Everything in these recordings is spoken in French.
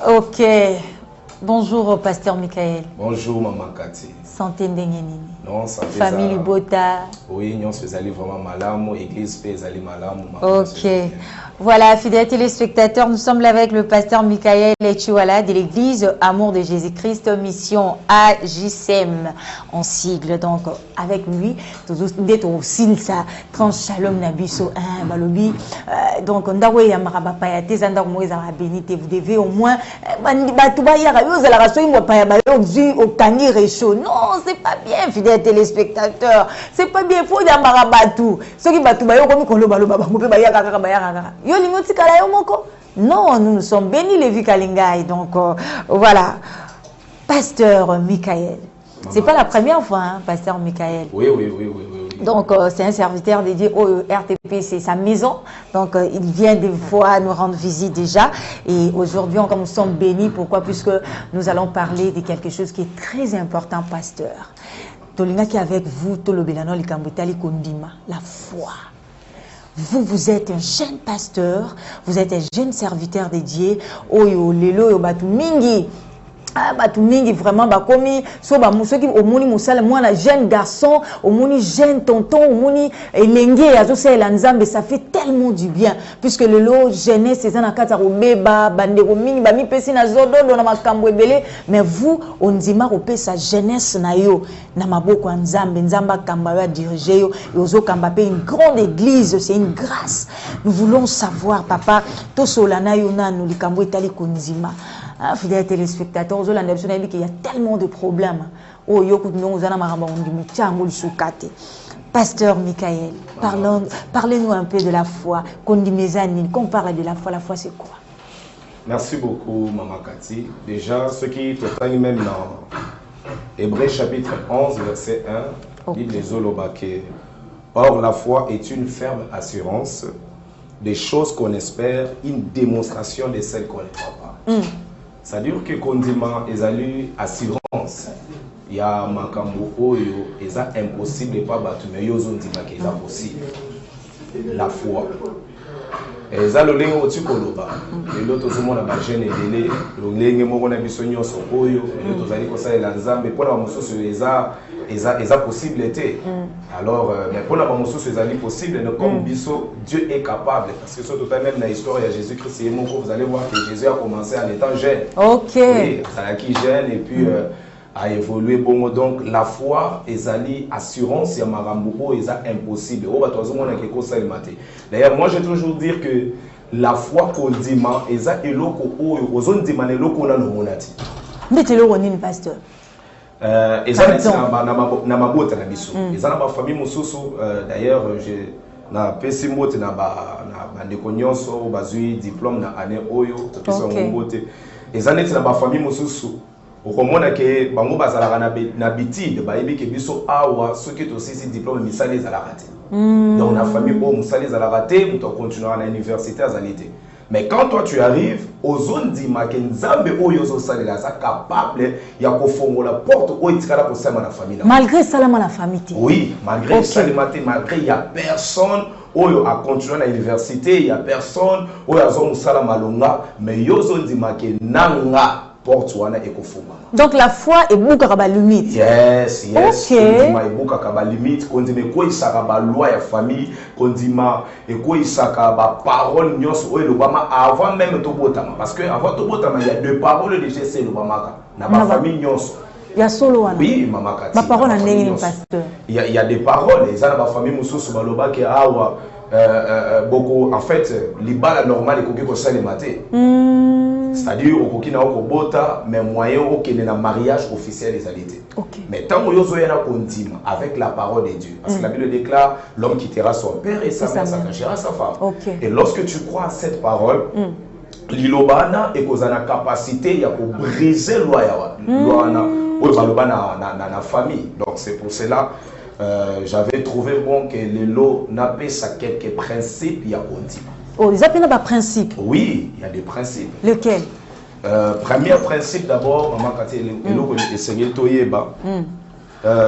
Ok. Bonjour, pasteur Michael. Bonjour, maman Cathy. Santé Ndengenini. Non, santé. Famille Bota. Oui, nous sommes allés vraiment malam, église fait allés malam. Ok. Voilà, fidèles téléspectateurs, nous sommes là avec le pasteur Michael Echiwala de l'église Amour de Jésus-Christ, mission AJCM en sigle. Donc, avec lui, d'être aussi ça, trans shalom nabiso, balobi. Donc, on doit y avoir vous devez au moins, non, c'est pas bien, fidèles téléspectateurs. C'est pas bien, il faut y avoir tout. Ceux qui battent, non, nous sommes bénis les vies Kalingaï. Donc voilà, pasteur Michael. C'est pas la première fois, hein, pasteur Michael. Oui. Donc c'est un serviteur dédié au RTP, c'est sa maison. Donc il vient des fois nous rendre visite déjà. Et aujourd'hui, comme nous sommes bénis, pourquoi? Puisque nous allons parler de quelque chose qui est très important, pasteur. Tolinga qui est avec vous, Tolobelano Likambutali Kondima, la foi. Vous êtes un jeune pasteur, vous êtes un jeune serviteur dédié. Oyo, lelo, yo batu mingi. Batu mingi vraiment bakomi so ba musoki omoni musala mwana jeune garçon, omoni jeune tonton, omoni elenge azosela nzambe, ça fait tellement du bien puisque lelo jeunesse ezana kata robeba bandeko mingi ba mipesi na zododo na makambo ebele, mais vous ondima kopesa jeunesse na yo na maboko ya nzambe, nzamba kamba ya diriger yo yozo kamba pe une grande église, c'est une grâce. Nous voulons savoir papa to solana yo nanu likambo etali konzima. Fidèles téléspectateurs, il y a tellement de problèmes. Pasteur Michael, parlez-nous un peu de la foi. Quand on parle de la foi c'est quoi? Merci beaucoup, maman Cathy. Déjà, ce qui te prennent même dans Hébreux chapitre 11, verset 1, dit les Olobake. Or, la foi est une ferme assurance des choses qu'on espère, une démonstration de celles qu'on ne voit pas. C'est-à-dire que Kondima ezali assurance. Il y a makambo oyo eza impossible pas battu mais yozo ndima ke eza possible. La foi. Eza lolengo tikoloba. Lelo tozomona ba jeune ebele, lolenge moko na biso nyonso oyo, lelo tozali kosalela nzambe pona mosusu eza possible été. Alors mais pona mosusu ezali possible comme biso Dieu est capable parce que surtout même dans l'histoire de Jésus-Christ et vous allez voir que Jésus a commencé en étant jeune. OK. Oui, qui jeune et puis a évolué bon donc la foi ezali assurance ya marambo eza impossible. O batozomona ke ko salimate. D'ailleurs moi j'ai toujours dire que la foi kondima eza eloko oyo ozondima na eloko na nomonati. Ndetelo wonini pasteur? Na mabota na biso eza na ba famille mosusu d'ailleurs j'ai na pesi mbote na ba ndeko nyonso bazui diplôme na année oyo topesa mbote eza neti na ba famille mosusu okomona ke bango bazalaka na bitide bayebi ke biso awa soki tosisi diplôme misali ezalaka te donc na famille oyo mosali ezalaka te moto akontinuera na université azali te. Mais quand toi tu arrives aux zones d'Imake, Nzambe oyo salela sa capable ya kofongola porte oyo tikala ko salama na famille. Malgré salama la famille. Oui, malgré salimate, malgré il y a personne oyo a continué à l'université, il y a personne oyo azo salama longa, mais yo zone d'Imake nanga porte wana ekofonga. Donc la foi est beaucoup à limite. Yes. Okay. Kondima est beaucoup à limite. Kondima quoi il sera loi ya famille. Kondima et quoi il sera parole nyos oyo lobama avant même tobotama parce que avant tobotama il y a deux paroles de GC lobama na ba famille nyos. Il y a solo wana. Oui, maman Cathy. Ma parole en est pasteur. Il y a des paroles, ils ont la famille mususu baloba ke awa beaucoup en fait libala normal et koki ko salimate. C'est-à-dire au kokina okobota mais moyen okene na mariage officiel les alités. Mais tant que yozo yana kondima avec la parole de Dieu parce que la Bible déclare l'homme quittera son père et sa mère s'attachera à sa femme. Et lorsque tu crois à cette parole l'ilobana et kozana capacité ya ko briser loi na na famille. Donc c'est pour cela j'avais trouvé bon que le lot n'a pas ça quelques principes ya kondima. Oh, ils appellent pas principe. Oui, il y a des principes. Lequel? Premier principe d'abord, maman Cathy,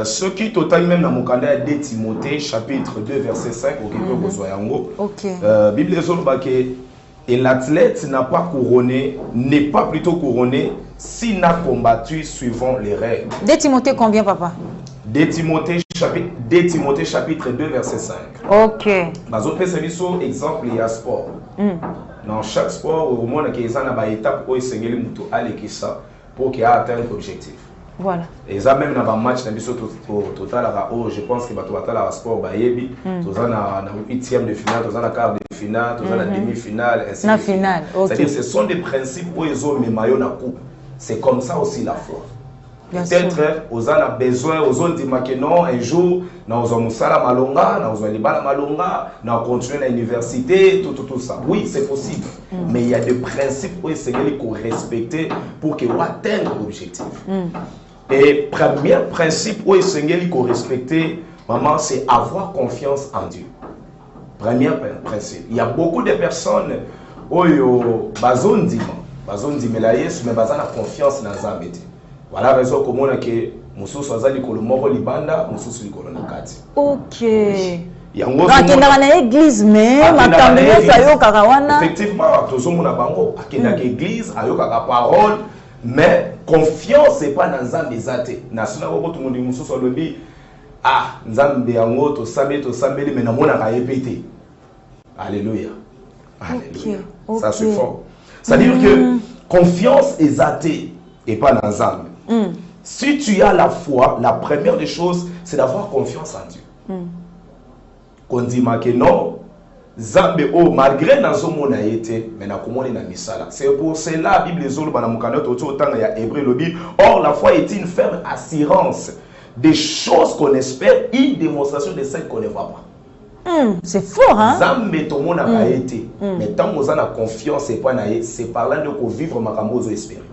ce qui total même dans mon candidat de Timothée chapitre 2 verset 5 au Bible Zolba Et l'athlète n'a pas couronné, n'est pas plutôt couronné s'il n'a combattu suivant les règles. 2 Timothée combien, papa? 2 Timothée chapitre 2, verset 5. Ok. Exemple, il y a sport. Dans chaque sport, au moins, il y a une étape où il y a pour qu'il atteigne l'objectif. Voilà. Et ça, même dans un match, total, je pense que le sport, il y a 8e de finale, il y a quart de finale, il y a demi-finale, ainsi de suite. C'est-à-dire ce sont des principes où ils ont mis maillot dans la coupe. C'est comme ça aussi la foi. Peut-être aux a besoin, aux ont dit que non, un jour, nous avons Moussala Malonga, nous avons Libala Malonga, nous avons continué à l'université, tout ça. Oui, c'est possible. Mais il y a des principes où il faut respecter pour qu'on atteigne l'objectif. Et le premier principe où il faut respecter, maman, c'est avoir confiance en Dieu. Premier principe. Il y a beaucoup de personnes où ils ont confiance dans Zambé. Voilà la raison comment on a que Moussou Swazali Kolomoro Libanda, Moussou Sulikolo Nakati. Ok. Il y a une église, mais effectivement, tous on a bango, à l'église, à la parole, mais confiance c'est pas dans Zambé Zate. National tout le monde dit Moussou Swalobi, ah, Zambé Ango, to Samé, mais n'a mon a répété. Alléluia. Alléluia. Ça c'est fort. C'est-à-dire que confiance est Zate et pas dans Zambé. Si tu as la foi, la première des choses, c'est d'avoir confiance en Dieu. Qu'on dit que non, Zambé, malgré dans monde a été, mais na comment na misala. C'est pour cela la Bible zolo bana mukanoto autant il y a hébreu le dit. Or la foi est une ferme assurance des choses qu'on espère, une démonstration de celles qu'on ne voit pas. C'est fort, hein? Zambé tout monde a été, mais tant qu'on a confiance et pas c'est par là que vivre makambozo espérer.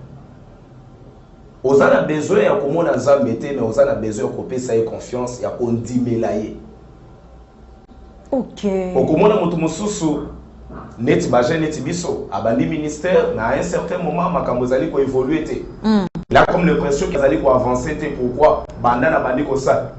On a besoin de comment on a mais on a besoin de couper sa confiance et on dit ok. Au comment on a moto net baje net biso abandi ministère à un certain moment makambozali ko évoluer té. Là comme l'impression qu'ils allaient ko avancer té pourquoi bandana bandi ko ça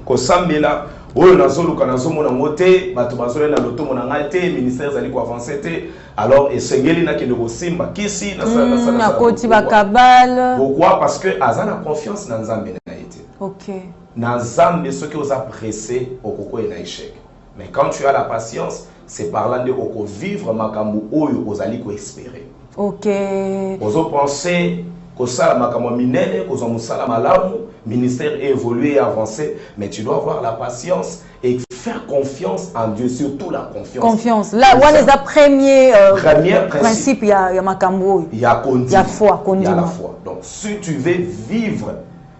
ko sambela oyo nazoluka nazomona ngote bato bazoya na loto mona ngate ministère zali ko avancer té alors esengeli na kende ko simba kisi na na koti bakabal. Pourquoi? Parce que azana confiance dans Nzambe na été. OK. Na Nzambe ce qui vous a pressé au koko et na échec. Mais quand tu as la patience, c'est par là de oko vivre makambo oyo ozali ko espérer. OK. Ozo penser que ça makambo minene, que zo musala malamu, ministère évoluer et avancer, mais tu dois avoir la patience et faire confiance en Dieu, surtout la confiance. Confiance. Là, on est à premier principe, il y a makambo. Il y a foi, il y a la foi. Donc, si tu veux vivre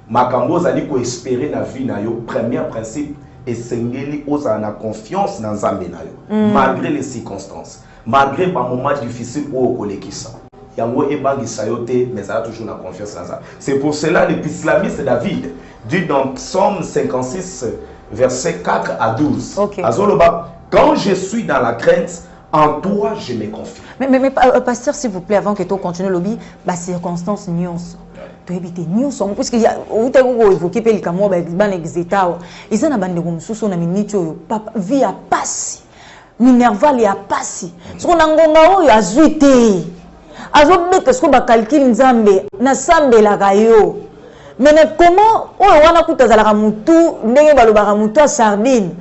makambo, zali ko espérer na vie na yo, premier principe, et sengeli osa na confiance dans Nzambe na yo, malgré les circonstances, malgré les moments difficiles où on kolekisa. Yango ebangi sayote, mais ça a toujours la confiance dans ça. C'est pour cela que l'islamiste David dit dans Psaume 56, versets 4 à 12. Okay. Azoloba, quand je suis dans la crainte, en toi je me confie. Mais pasteur, s'il vous plaît, avant que tu continues le lobby, bah circonstances nuances. Tu évites nuances, parce que vous avez évoqué le camo, ben exéta. Et ça n'a pas de sous na minito, papa vie a passé, minerval y a passé. Ce qu'on a ngonga o ya zuité. Azobeka ce qu'on va calculer nzambe na sambe la gayo. Mais comment on a kuta za la mutu, ndenge balobaka mutu a sardine.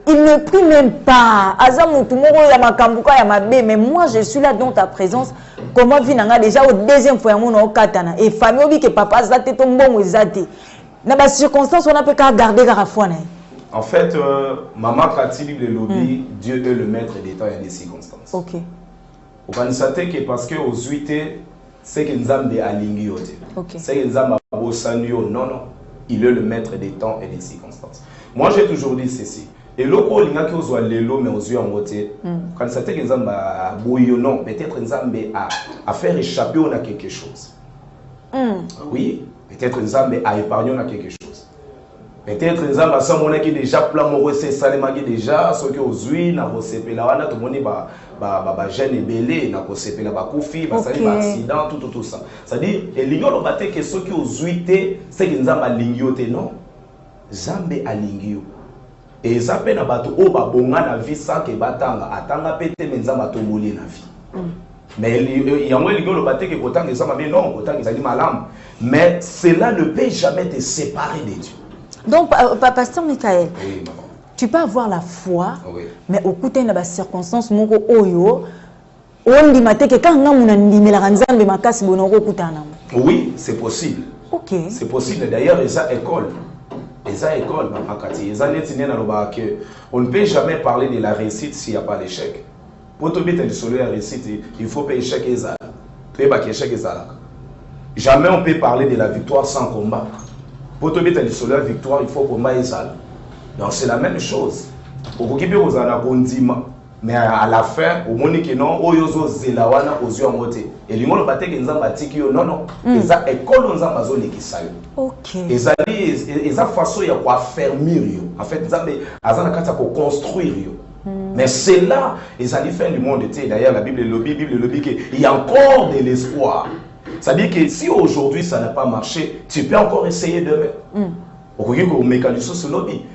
Il ne prie même pas. Azamutu moko ya makambuka ya mabe, mais moi je suis là dans ta présence. Comment vinanga déjà au deuxième fois mon okatana et famille obi que papa zate to mbongo ezate. Na ba circonstance on a peut garder la foi na. En fait, maman Kati Bible lobby, Dieu est le maître des temps et des circonstances. OK. Au Kanisate que parce que aux 8 c'est que Nzambe alingi yote. OK. C'est que Nzambe abosanyo non, il est le maître des temps et des circonstances. Moi j'ai toujours dit ceci. Et loko linga ki ozwa lelo mais aux yeux en moté. Quand ça te que Nzambe boyo non, peut-être Nzambe a faire échapper on a quelque chose. Oui, peut-être Nzambe a épargné on a quelque chose. Peut-être Nzambe a ça mon qui déjà plan mo c'est salema qui déjà ce que ozui na rosepela wana to moni ba jeune belé na rosepela ba kufi ba sali ba accident tout ça. C'est-à-dire et liolo baté que ce qui ozuité c'est que Nzambe lingiote non. Nzambe alingio. Et ça peine à bateau au babonga na vie sans que batanga atanga pété mais Nzambe tomboli na vie. Mais il y a un le bâté qui autant que ça m'a non, autant que ça dit malam. Mais cela ne peut jamais te séparer de Dieu. Donc, pasteur Michael, oui, maman. Tu peux avoir la foi, oui. Mais au côté de la circonstance, moko oyo, on dit que quand on a dit la ranzambe makasi bonoro kutana. Oui, c'est possible. Ok. C'est possible. D'ailleurs, il y a école. Il y a école, maman Kati. On ne peut jamais parler de la réussite s'il n'y a pas l'échec. Pour te mettre sur la réussite, il faut pas échec et ça. Jamais on peut parler de la victoire sans combat. Pour te mettre sur la victoire, il faut combat et ça. Donc c'est la même chose. Mais à la fin, au moment où non, oyozo zelawana ozo amote. Et les gens battent que nzamba tiki yo non non. Eza école nzamba zo lekisayo. Ok. Eza façon ya ko affermir yo. En fait nzambe azana kata ko construire yo. Mais c'est là, ils allaient faire du monde. D'ailleurs, la Bible le dit qu'il y a encore de l'espoir. Ça veut dire que si aujourd'hui ça n'a pas marché, tu peux encore essayer demain.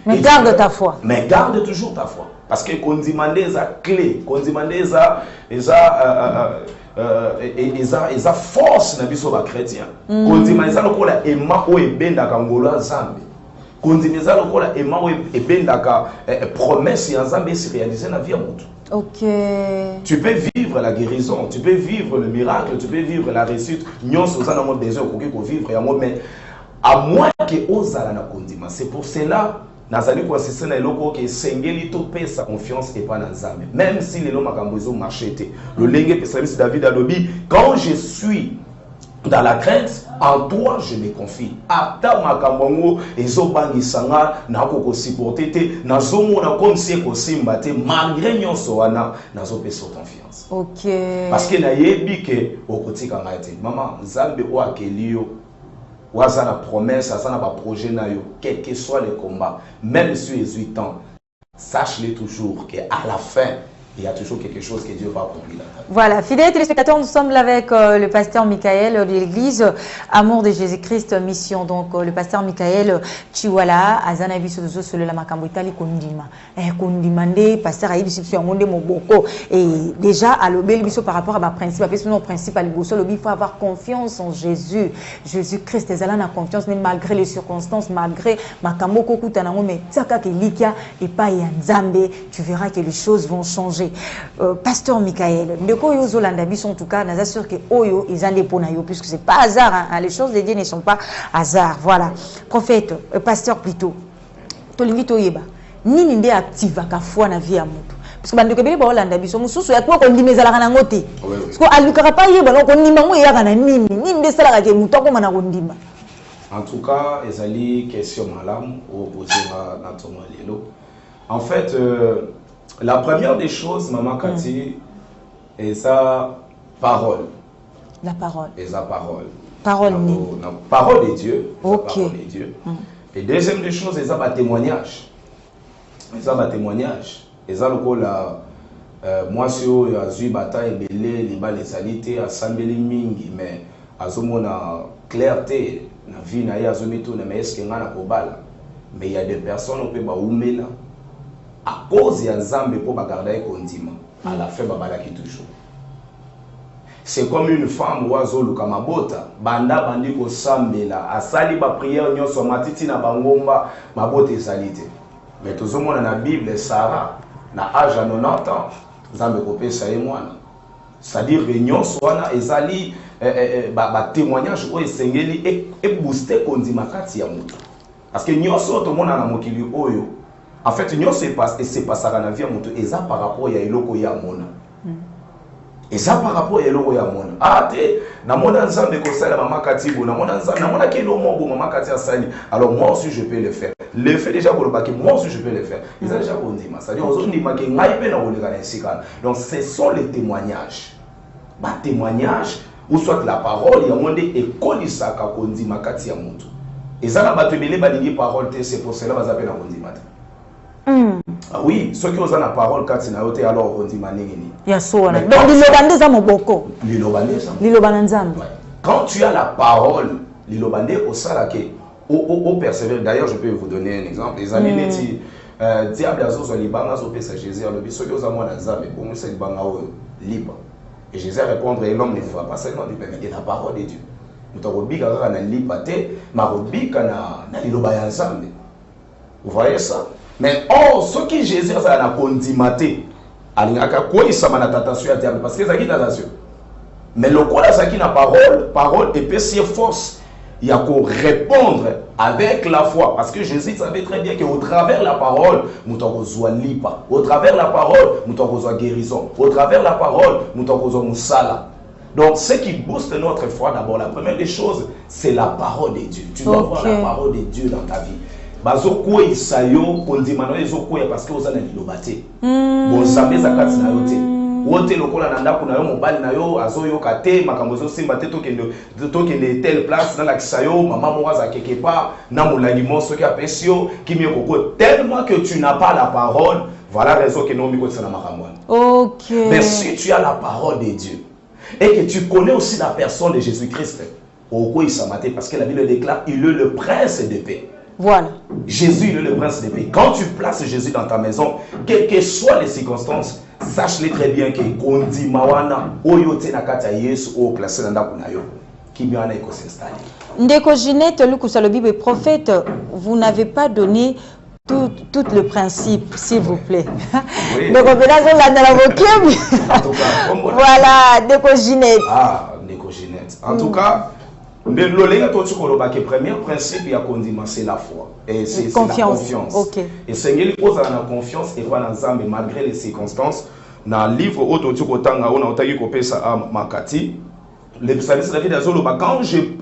Mais garde ta foi. Mais garde toujours ta foi. Parce que quand on demande des clés, quand on demande des force dans les chrétiens, quand on demande des aima ou ebenda kangola zambi. Quand on demande des aima ou ebenda promesse ya zambi se réaliser dans la vie à mutu. Ok. Tu peux vivre la guérison, tu peux vivre le miracle, tu peux vivre la réussite. Nous sommes des gens qui vivre mais à moins que ozala na kondima. C'est pour cela nazali ko assisté na eloko que sengeli to paie sa confiance et pas dans Nzambe. Même si les lois makambozo marché té. Le lenge service David Alobi, quand je suis dans la crainte, en toi je me confie. Ata makambongo ezobangisanga na ko supporter té nazomona comme si ko simba té malgré nyonso wana nazopesa confiance. OK. Parce que na yebi ke okotika ngate. Maman Nzambe o akelio ou à la promesse, à la projet, quel que soit le combat, même si tu es 8 ans, sache-le toujours qu'à la fin, il y a toujours quelque chose que Dieu va accomplir. Voilà, fidèles téléspectateurs, nous sommes là avec le pasteur Michael de l'église Amour de Jésus-Christ Mission. Donc, le pasteur Michael Chiwala, Azana Bisozo sur la Makambotali Kondima. Kondimande, pasteur Aïd Sipsu Amonde Moboko. Et déjà, à l'obél biso par rapport à ma principe, à son principe, à l'Iboso, il faut avoir confiance en Jésus. Jésus-Christ, les alans a confiance, même malgré les circonstances, malgré Makamboko Kutanamo, mais Tsaka Kelikia et pas Yanzambe, tu verras que les choses vont changer. Pasteur Michael, ndeko yo zolanda biso en tout cas, nous assure que oyo ils ont des ponayo puisque c'est pas hasard, hein, les choses de Dieu ne sont pas hasard. Voilà, prophète, pasteur plutôt. To limite oyeba. Nini nde active ka foi na vie ya mutu. Parce que bandeko bele ba olanda biso mususu ya kwa kondima ezalaka na ngote. Parce que alukaka pa yeba no kondima ngo yaka na nini? Nini nde salaka ke mutu ko mana kondima. En tout cas, ezali question malam au poser na tomo lelo. En fait, la première des choses, Maman Kati, est sa parole. La parole. Et sa parole. Parole. La parole de Dieu. Ok. Parole de Dieu. Et deuxième des choses, c'est ça témoignage. Et ça témoignage. Et ça le coup là, moi si on a eu bataille belé, les balles salités, assemblée mingi, mais à ce moment clarté, la vie n'a pas azomito, mais est-ce qu'il y a un cobal? Mais il y a des personnes qui peuvent oumer là. À cause de Nzambe pour garder kondima, à la fin babalaki toujours. C'est comme une femme oiseau lukamabota, banda bandi ko sambela, asali ba prière nyonso matiti na bangomba mabota ezalite. Mais tozomona na Bible Sarah na âge à 90 ans, Nzambe kopesa ye mwana. C'est-à-dire que nyonso wana ezali ba témoignage o esengeli et booster kondima kati ya mutu. Parce que nyonso to mona na mokili oyo en fait, nous c'est pas ça dans la vie à mon et ça par rapport à eloko ya mona. Et ça par rapport à eloko ya mona. Ah té na mona nzambe ko sala mama katibo na mona nzambe na mona kelo mo mama kati asali. Alors moi aussi je peux le faire. Le fait déjà pour le bac moi aussi je peux le faire. Ils ont déjà condima. Ça dit on dit ma ke ngai pe na oleka na sikana. Donc ce sont les témoignages. Ba témoignage ou soit la parole ya monde et kolisaka kondima kati ya mutu. Et ça na batebele ba dingi parole té c'est pour cela ba zape na kondima. Ah oui, ceux qui ont la parole quand ils n'ont pas alors on dit maningini. Donc l'ilobande za moboko. L'ilobande ça. L'ilobande nzambe. Quand tu as la parole, l'ilobande au salake, au persévérer. D'ailleurs, je peux vous donner un exemple. Les amis neti diable azo zo libanga zo pesa Jésus alobi ceux qui ont amona nzambe pour nous c'est libanga libre. Et Jésus répondre, et l'homme ne va pas seulement du pain, mais la parole de Dieu. Vous voyez ça? Mais or, ce qui Jésus a condimaté, parce que c'est natation. Mais le quoi ça qui n'a parole et peut si force, il y a qu'à répondre avec la foi. Parce que Jésus savait très bien qu'au travers de la parole, nous avons lipa. Au travers de la parole, nous avons guérison. Au travers de la parole, nous avons moussala. Donc, ce qui booste notre foi, d'abord, la première des choses, c'est la parole de Dieu. Tu dois avoir la parole de Dieu dans ta vie. Parce que vous avez parce que vous avez l'obate. Bon, ça fait ça quand wote lokola na ndako na yo mobali na yo azoyoka te makambo simba te tokende telle place dans la kisayo maman moko za quelque part na molangi moso ki apesio kimi koko tellement que tu n'as pas la parole, voilà raison que non miko tsana makambo. OK. Mais si tu as la parole de Dieu et que tu connais aussi la personne de Jésus-Christ, pourquoi il s'amaté parce que la Bible déclare il est le prince de paix. Voilà. Jésus il est le prince de paix. Quand tu places Jésus dans ta maison, quelles que soient les circonstances, sache-le très bien que Kondi Mawana, Oyote Nakata Yesu, O placé dans Dakunayo, qui vient à s'installer. Ndeko Ginette, le Bible prophète, vous n'avez pas donné tout le principe, s'il vous plaît. Oui. Donc, on va voilà, Ndeko Ginette. Ah, Ndeko Ginette. En tout cas, le premier principe, c'est la foi. Et c'est la confiance. Okay. Et Seigneur pose la confiance et va dans malgré les circonstances. Dans le livre le psalmiste David a dit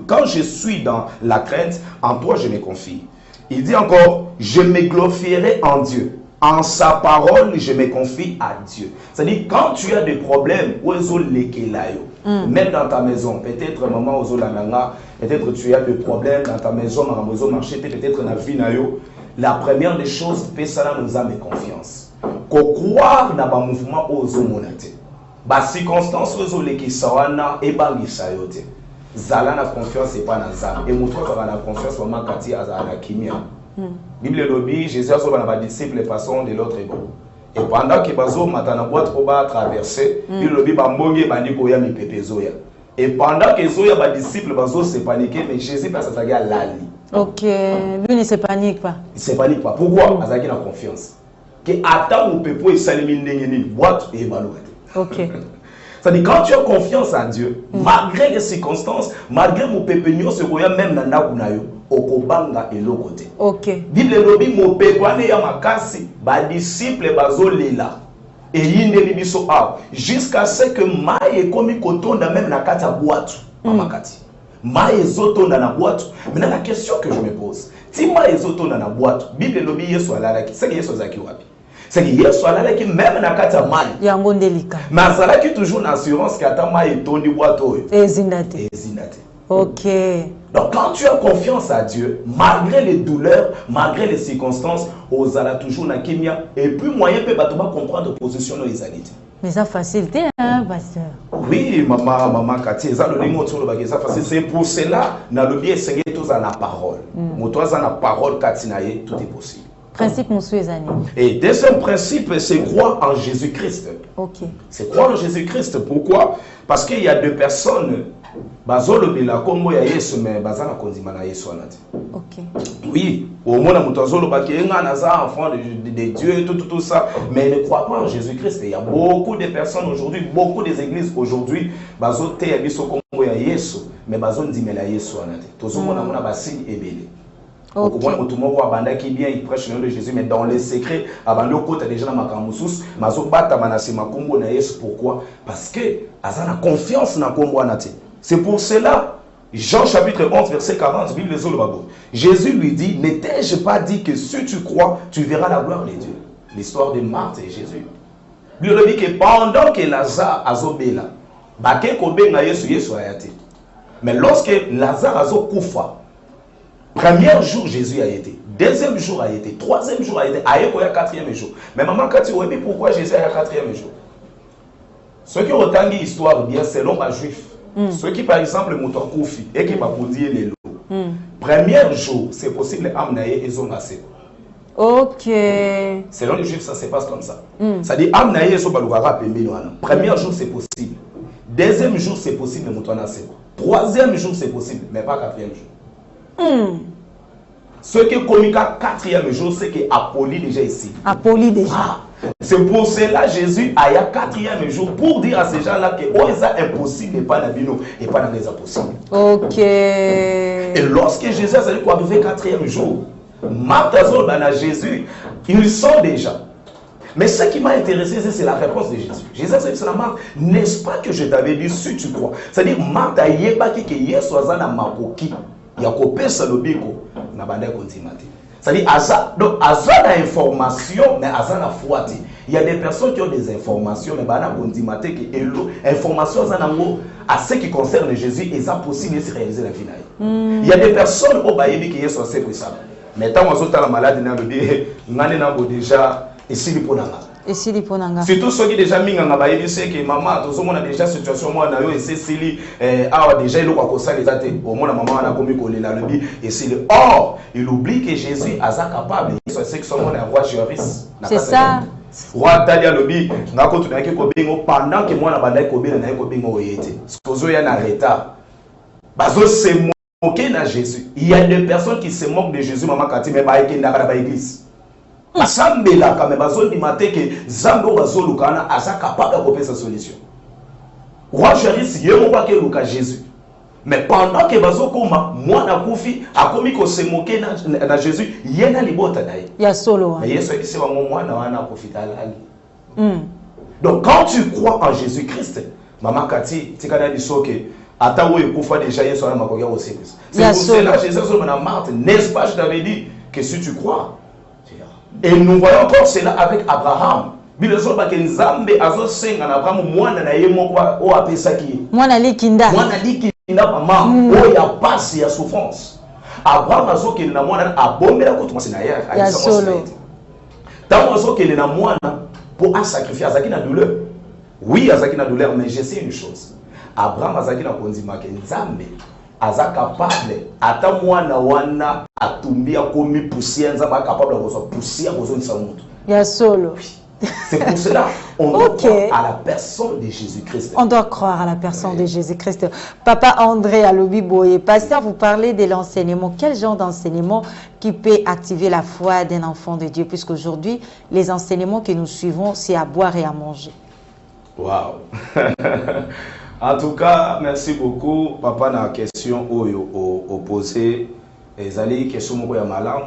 quand je suis dans la crainte, en toi je me confie. Il dit encore, je me glorifierai en Dieu. En sa parole, je me confie à Dieu. C'est-à-dire, quand tu as des problèmes, même dans ta maison, peut-être maman peut-être tu as des problèmes dans ta maison, marché, peut-être dans la vie, la première des choses, ça nous a mis confiance. Qu'on croit dans le mouvement aux monate. Bah circonstances aux qui sawana et bangisayote. Zala na confiance et pas na zam. Et mon frère a la confiance maman kati azala kimia. Bible lobby, Jésus a sauvé les disciples façon de l'autre bon. Et pendant que bazo matana boîte pour traverser, Bible lobby bambonge bandiko ya mi pepezoya. Et pendant que zoya ba disciples bazo se paniquer, mais Jésus passe à la lali. OK, lui ne se panique pas. Il se panique pas. Pourquoi? Azaki la confiance. Que attend ou pepo et salimi ndengeni boîte et balouette. OK. C'est-à-dire quand tu as confiance en Dieu, malgré les circonstances, malgré mon pépignon, ce qu'on y a même dans la kunayo, okobanga et l'autre côté. OK. Bible lobi mo pekwane ya makasi, ba disciple bazo lela. Et yinde biso a jusqu'à ce que maïe komi kotonda même na kata boîte, mamakati. Maïe zotonda na boîte. Maintenant la question que je me pose, si maïe zotonda na boîte, Bible lobi yeso alala ki, c'est que yeso zaki wapi? C'est que Yesu alala qui même na kata mai. Yango ndelika. Mais azala qui toujours une assurance qu'ata mai tondi boîteau. Ezindate. OK. Donc quand tu as confiance à Dieu, malgré les douleurs, malgré les circonstances, ozala toujours na kimia et puis moyen peut batuma comprendre position les alité. Mais ça facilité hein pasteur. Oui, maman Kati, ça le limo sur le bagage ça facile, c'est pour cela na le bien Seigneur tous à la parole. Moto à la parole Katinaye, tout est possible. Principe Moussouezani. Et deuxième principe, c'est croire en Jésus-Christ. OK. C'est croire en Jésus-Christ. Pourquoi? Parce qu'il y a deux personnes. OK. Oui, au moins, enfant de Dieu, tout ça. Mais ne crois pas en Jésus-Christ. Il y a beaucoup de personnes aujourd'hui, beaucoup des églises aujourd'hui, mais Okay. Il prêche le nom de Jésus, mais dans les secrets, pourquoi? Parce que Azana confiance dans le. C'est pour cela, Jean chapitre 11, verset 40, Bible les Olobabo. Jésus lui dit, ne t'ai-je pas dit que si tu crois, tu verras la gloire de Dieu? L'histoire de Marthe et Jésus. Bible dit que pendant que Lazare a zobela, mais lorsque Lazare a zokoufa, premier jour, Jésus a été. Deuxième jour a été. Troisième jour a été. Aïe, quatrième jour. Mais maman, quand tu vois pourquoi Jésus a été quatrième jour? Ceux qui ont tant d'histoire bien, selon ma juif. Ceux qui, par exemple, m'ont koufi et qui m'ont dit les lots. Premier jour, c'est possible Amnaye et Zongassé. OK. Selon les juifs, ça se passe comme ça. C'est-à-dire Amnaye et Zobalugara Peminoana. Premier jour, c'est possible. Deuxième jour, c'est possible, mais Moutouana, c'est bon. Troisième jour, c'est possible, mais pas quatrième jour. Ce qui est comique à quatrième jour, c'est qu'Apolli déjà ici. Apolli déjà. Ah, c'est pour cela Jésus a eu quatrième jour pour dire à ces gens-là que oh, c'est impossible et pas dans bino et pas dans les impossibles. Ok. Et lorsque Jésus a dit qu'arriver quatrième jour, Marthe a Jésus, ils sont déjà. Mais ce qui m'a intéressé, c'est la réponse de Jésus. Jésus a dit à Marthe, n'est-ce pas que je t'avais dit si tu crois? C'est-à-dire, Marthe a dit que Yesu a na makoki, ya kopesa lobiko na banda kontimate. C'est-à-dire, donc, Aza a information, mais Aza a foi. Il y a des personnes qui ont des informations, mais banda kontimate que information à ce qui concerne Jésus, et ça possible de se réaliser la finale. Il y a des personnes au baïbi qui sont assez puissants. Mais tant qu'on a la maladie, on a déjà ici les ponanga. Ici les ponanga. Surtout ceux qui déjà mis en baïbi, c'est que maman, tout le monde a déjà situation moi na yo et c'est ah déjà il a ça les athées. Au moins maman a commis coller la lobby et c'est le or. Il oublie que Jésus a capable. C'est ce que son monde a roi Joris. C'est ça. Roi Talia lobby, na ko tunaki ko bingo pendant que moi na bandai ko bingo na ko bingo oyete. Sozo ya na retard. Bazo c'est moqué na Jésus. Il y a des personnes qui se moquent de Jésus maman kati mais ba ekenda ka ba église. Basambela ka mais bazo di maté que zambo bazo lukana asa capable de trouver sa solution. Roi Joris yemo ba ke luka Jésus. Mais pendant que bazo koma moi na kufi akomi ko se moquer na Jésus yena libota na ye. Ya solo. Mais Yesu c'est moi na wana profita ali. Donc quand tu crois en Jésus-Christ, maman Kati tikana disoke ata wo ekufa déjà Yesu na makoya au service. C'est pour cela Jésus sur na Marthe, n'est-ce pas je t'avais dit que si tu crois. Et nous voyons encore cela avec Abraham. Bilezo ba ke Nzambe azo senga na Abraham mwana na ye moko o apesa ki. Mwana likinda. Mwana likinda maman o ya passe ya souffrance. Abraham azo ke na mwana abombela ko tuma sina ya. Ya solo. Tant azo ke na mwana pour un sacrifice azaki na douleur. Oui, azaki na douleur mais je sais une chose. Abraham azaki na konzima ke Nzambe aza capable ata mwana wana atumbia komi poussière Nzambe capable de recevoir poussière besoin de sa mutu. Ya solo. C'est pour cela on doit croire à la personne de Jésus-Christ. On doit croire à la personne de Jésus-Christ. Papa André Alobi-Boye, pasteur, vous parlez de l'enseignement. Quel genre d'enseignement qui peut activer la foi d'un enfant de Dieu? Puisqu'aujourd'hui, les enseignements que nous suivons, c'est à boire et à manger. Waouh. En tout cas, merci beaucoup. Papa, na question opposée, Ezali, question moko ya malam.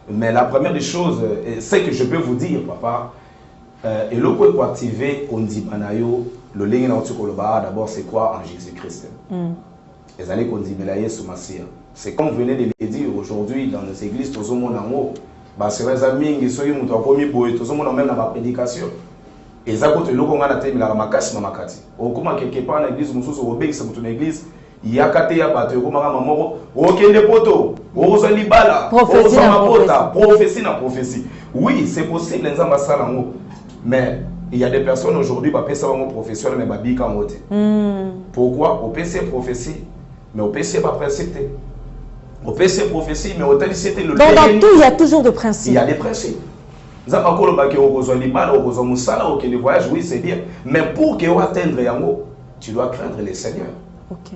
Mais la première des choses, c'est que je peux vous dire, papa, et le quoi pour activer on dit banayo le lien d'abord c'est quoi en Jésus-Christ. Ezali qu'on dit melaye sous Massia. C'est comme vous venez de le dire aujourd'hui dans nos églises tout le monde en haut. Bah c'est les amis qui sont eu mon premier boy tout le monde même dans ma prédication. Et ça côté le qu'on a terminé la makasi mamakati. Au comment quelque part dans l'église mususu au bec c'est mon église. Il y a kate ya bato ko mama moko okende poto ozo libala ozo mapota prophétie na prophétie. Oui, c'est possible nzamba sala ngo. Mais il y a des personnes aujourd'hui qui pensent que professionnel mais babika en haute. Pourquoi au PC prophétie mais au PC pas principe. Au PC prophétie mais au tel c'était le dans tout il y a toujours des principes. Il y a des principes. Nzamba ko loba ke ozo libala ozo musala okende voyage oui c'est bien mais pour que on atteindre yango tu dois craindre le Seigneur. OK.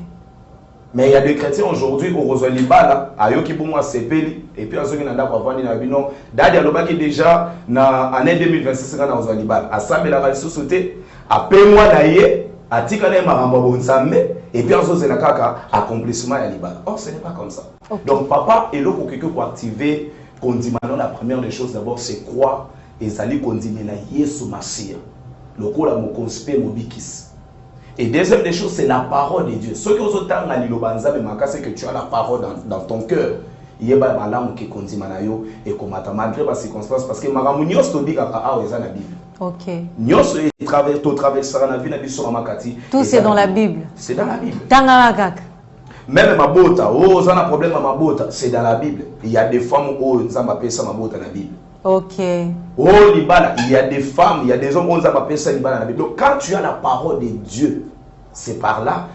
Mais il y a des chrétiens aujourd'hui au Rosaliba, à Yoki pour moi Sepeli, et puis à ceux qui n'ont pas vendu dans le binon, d'ailleurs, qui déjà dans l'année 2026 dans Rosaliba, à Sambe la valise sauté, à Pémois d'ailleurs, à Tikane Maramba Bonsambe, et puis à Zozela Kaka, accomplissement à Liba. Or, ce n'est pas comme ça. Okay. Donc, papa, et là, pour quelqu'un pour activer, qu'on dit maintenant, la première des choses d'abord, c'est quoi? Et ça dit qu'on dit maintenant, Yesu Massia, le coup là, mon conspect, mon bikis. Et deuxième des choses, c'est la parole de Dieu. Ce que vous avez à l'Ilobanza, c'est que tu as la parole dans ton cœur. Il y a des langues qui continuent et comme malgré les circonstances, parce que Maramunios tobi a la Bible. Ok. Nios traversera la vie sur Makati. Tout c'est dans la Bible. C'est dans la Bible. Même ma bota, oh, ça a un problème à ma bota, c'est dans la Bible. Il y a des femmes où ça m'appelle ça ma bota dans la Bible. Ok. Oh, Libala, il y a des femmes, il y a des hommes où on appelle ça Libala dans la Bible. Donc quand tu as la parole de Dieu, c'est par là,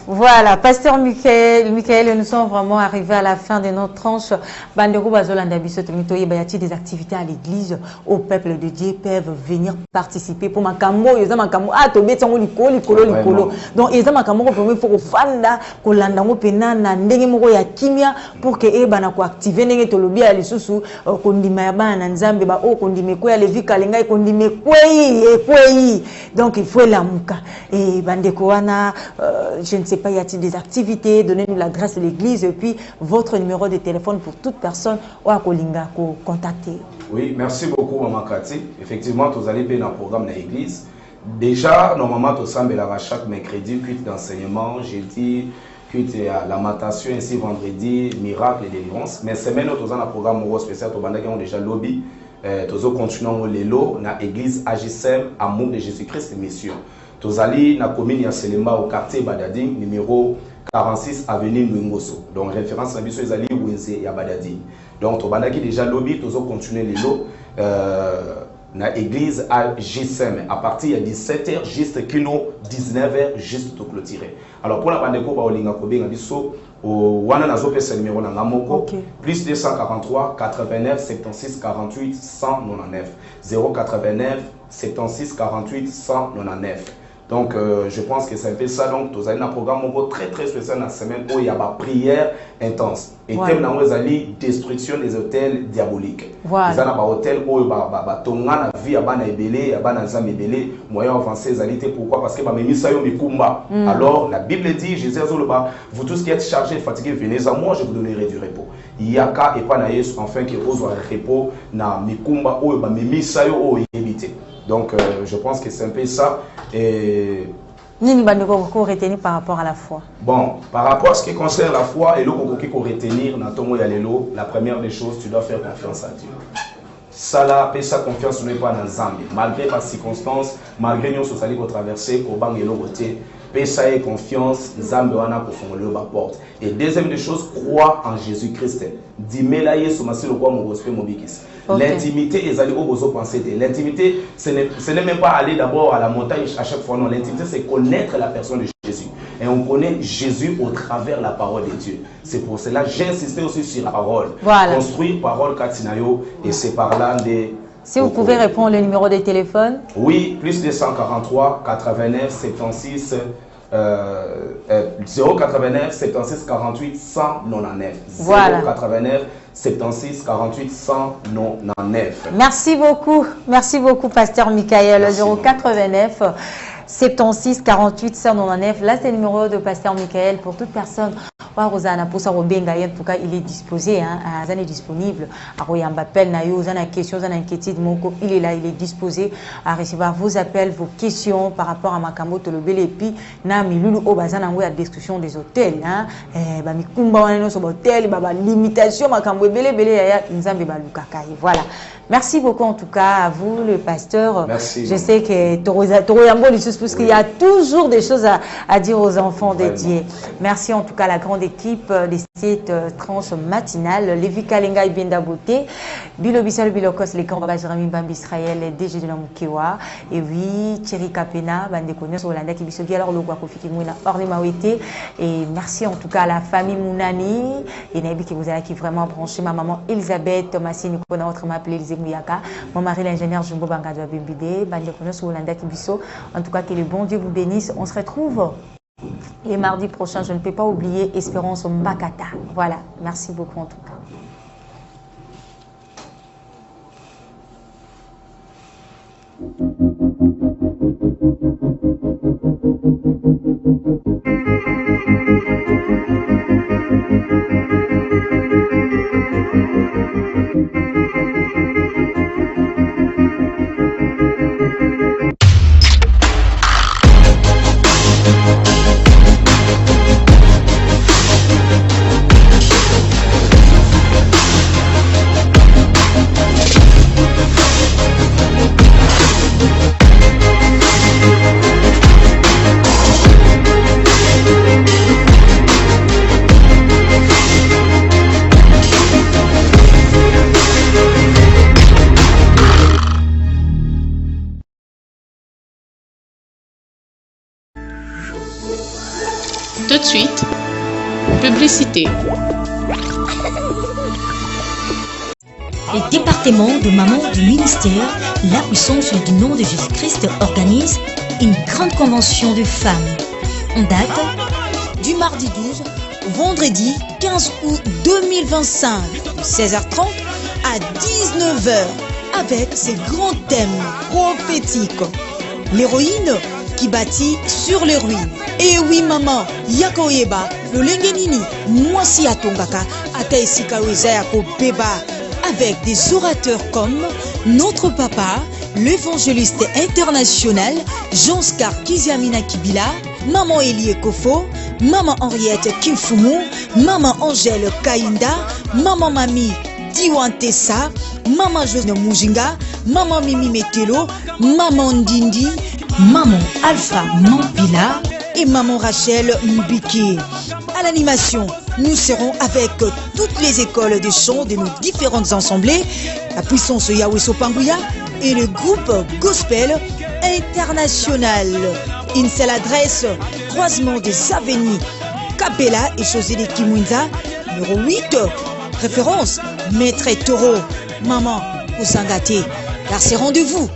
Voilà, Pasteur Michael, nous sommes vraiment arrivés à la fin de notre tranche. Bandeko Bazolanda Bisoto Mitoye, il y a des activités à l'église, au peuple de Dieu peuvent venir participer pour Makamo, ils ont Makamo, ah, to bet sango likolo. Donc, ils ont Makamo, il faut fanda, kolanda mo penana, ndenge moko ya kimia, pour que ebana ko activer ndenge tolobi ya lisusu, kondima ya bana nzambe ba o kondime ko ya levi kalenga kondime kwei. Donc, il faut la muka. Et bandeko wana, je ne sais pas, y a-t-il des activités, donnez-nous la grâce de l'église et puis votre numéro de téléphone pour toute personne ou à Kolinga ko contacter. Oui, merci beaucoup Maman Cathy. Effectivement, vous allez bien dans le programme de l'église. Déjà, normalement, tout ça, chaque mercredi, culte d'enseignement, jeudi, culte à lamentation, ainsi vendredi, miracle et délivrance. Mais semaine, nous avons un programme spécial, nous avons déjà lobby. Nous continuons les lots dans l'église AGSM, Amour de Jésus-Christ et Mission. Nous allons dans la commune Yaselema au quartier Badading, numéro 46 avenue Nwingoso. Donc, référence à Bissou Ezali Wenze Yabadading. Donc, nous avons déjà lobby, nous allons continuer les lots. Dans l'église à GSM à partir de 17h juste kino 19h juste tout clôturer. Alors pour la bande ko ba olinga ko benga biso o wana nazo pesa numéro na ngamoko plus 243 89 76 48 199 089 76 48 199. Donc, je pense que c'est un peu ça. Donc, vous avez un programme très spécial dans la semaine où il y a une prière intense. Et thème dans les alliés, destruction des hôtels diaboliques. Voilà. Vous avez un hôtel où il y a une vie, il y a une ébélé, il y a une zame ébélé, moyen avancé, les alliés. Pourquoi? Parce que alors, la Bible dit, Jésus a dit, vous tous qui êtes chargés et fatigués, venez à moi, je vous donnerai du repos. Il y a qu'à et pas naïs, enfin, que vous aurez repos, na mikumba, où il y a évité. Donc, je pense que c'est un peu ça. Et... retenir par rapport à la foi. Bon, par rapport à ce qui concerne la foi, et le qu'il faut retenir, la première des choses, tu dois faire confiance à Dieu. Ça là, paie sa confiance, n'est pas dans Zambie. Malgré les circonstances, malgré nos sociétés qu'on traverse, qu'on bang et l'autre côté, paie sa confiance, Zambie wana pour faire le porte. Et deuxième des choses, crois en Jésus-Christ. Dis-moi là, Yesu masi le quoi mon gospel mobikis. L'intimité est allée au besoin penser. L'intimité, ce n'est même pas aller d'abord à la montagne à chaque fois. Non, l'intimité, c'est connaître la personne de Jésus. Et on connaît Jésus au travers de la parole de Dieu. C'est pour cela que j'ai insisté aussi sur la parole. Voilà. Construire parole Katinayo, et c'est par là des... Si vous pouvez répondre le numéro de téléphone. Oui, plus 243 89 76 089 76 48 199. Voilà. 089 76 48 199. Merci beaucoup, Pasteur Michael. 089 76 48 199. Là, c'est le numéro de Pasteur Michael pour toute personne. Rosana, pour ça, en tout cas, il est disposé, hein, il est disponible. Il est là, il est disposé à recevoir vos appels, vos questions par rapport à Makambo Tolobele. Et puis, la destruction des hôtels. Limitation, voilà. Merci beaucoup en tout cas à vous, le pasteur. Merci. Je sais que parce qu'il y a toujours des choses à dire aux enfants de Dieu. Merci en tout cas à la grande équipe de cette tranche matinale. Lévi Kalenga et Bienda Beauté, Bilo Bissal Bilokos, les camps Jeremy Bambi Israël, DG de la Mukewa, et oui, Thierry Kapena, Bandekonos, Rolanda Kibisogi, alors le Guakofi Kimuna, Orne Mawete. Et merci en tout cas à la famille Mounani et Nabi qui vous a qui vraiment branché, ma maman Elisabeth, Thomasine, qu'on a autrement appelé Elisabeth Mouyaka, mon mari l'ingénieur Jumbo Bangadwa Bimbide, Bandekonos, Rolanda Kibiso. En tout cas, que le bon Dieu vous bénisse. On se retrouve les mardis prochains. Je ne peux pas oublier Espérance Mbakata. Voilà. Merci beaucoup en tout cas. Tout de suite, publicité. Le département de Maman du ministère, la puissance du nom de Jésus-Christ organise une grande convention de femmes. En date du mardi 12 au vendredi 15 août 2025, de 16h30 à 19h, avec ses grands thèmes prophétiques. L'héroïne qui bâtit sur les ruines. Et oui maman, yakoyeba, le lengenini, mwasi atongaka, ata esika weza yako beba, avec des orateurs comme notre papa, l'évangéliste international Jean-Scar Kiziamina Kibila, maman Elie Kofo, maman Henriette Kimfumu, maman Angèle Kainda, maman Mami Diwantessa, maman Josne Mujinga, maman Mimi Metelo, maman Ndindi, maman Alpha Mampila et maman Rachel Mbiki. À l'animation, nous serons avec toutes les écoles de chant de nos différentes assemblées, la puissance Yahweh Sopanguya et le groupe Gospel International. Une seule adresse, croisement des avenues Capella et José de Kimwinza, numéro 8, référence Maître Toro, maman Osangate. Car c'est rendez-vous.